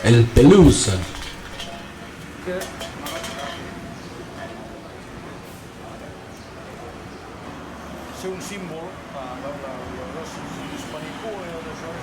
El Pelusa. Que ser un símbol a veure les hispanicua i tot això.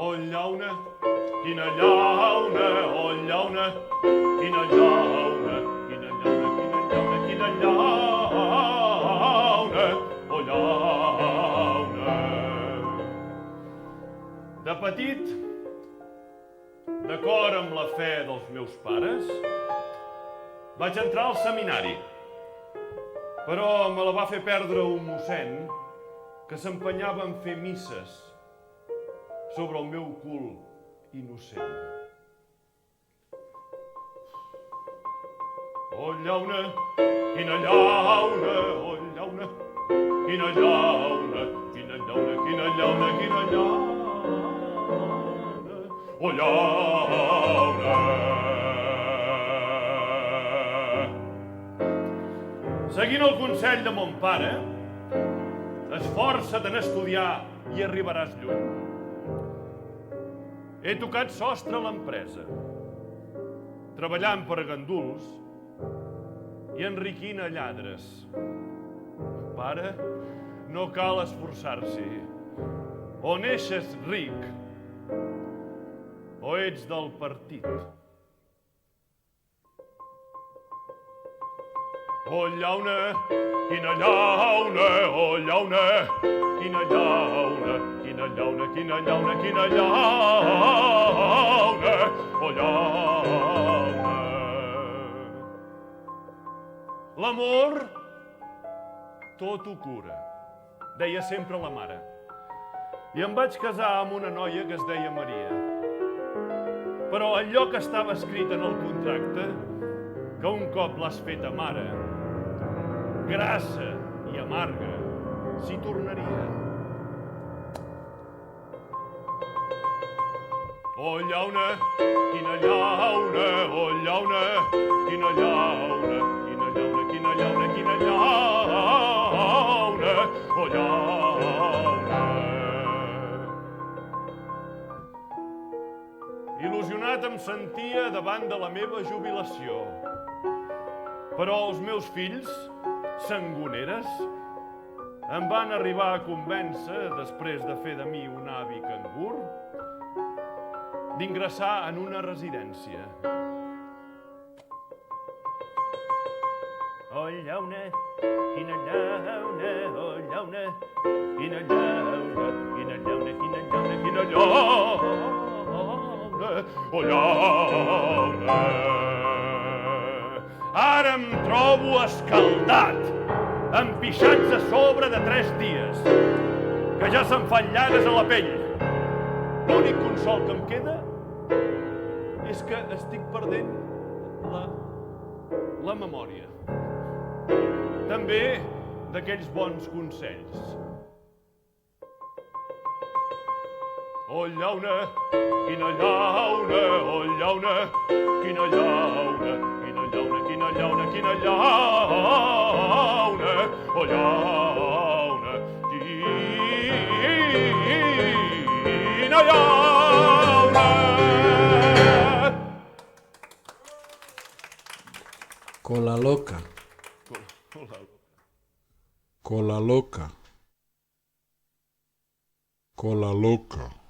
Oh, llauna, quina llauna, oh, llauna, quina llauna, quina llauna, quina llauna, quina llauna, oh, llauna. De petit, d'acord amb la fe dels meus pares, vaig entrar al seminari, però me la va fer perdre un mossèn que s'empenyava en fer misses sobre el meu cul innocent. Oh, llauna, quina llauna, oh, llauna, quina llauna, quina llauna, quina llauna, quina llauna, oh, llauna. Seguint el consell de mon pare, esforça't en estudiar i arribaràs lluny. He tocat sostre a l'empresa, treballant per ganduls i enriquint a lladres. Pare, no cal esforçar-s'hi. O neixes ric o ets del partit. Oh, llauna, quina llauna, oh, llauna, quina llauna, quina llauna, quina llauna, quina llauna, oh, llauna. L'amor tot ho cura, deia sempre la mare. I em vaig casar amb una noia que es deia Maria. Però allò que estava escrit en el contracte, que un cop l'has feta mare, grassa i amarga, s'hi tornaria. Oh, llauna, quina llauna, oh, llauna, quina llauna, quina llauna, quina llauna, quina llauna, oh, llauna. Il·lusionat em sentia davant de la meva jubilació, però els meus fills, sangoneres, em van arribar a convèncer, després de fer de mi un avi cangur, d'ingressar en una residència. Oh, llauna, quina llauna, oh, llauna, quina llauna, quina llauna, quina llauna, quina llauna, oh, llauna. Ara em trobo escaldat, empixats a sobre de 3 dies, que ja se'm fan llagues a la pell. L'únic consol que em queda és que estic perdent la memòria. També d'aquells bons consells. Oh, llauna, quina llauna, oh, llauna, quina llauna, quina llauna, quina llauna, quina llauna, oh, llauna, quina llauna. Cola loca. Cola loca. Cola loca.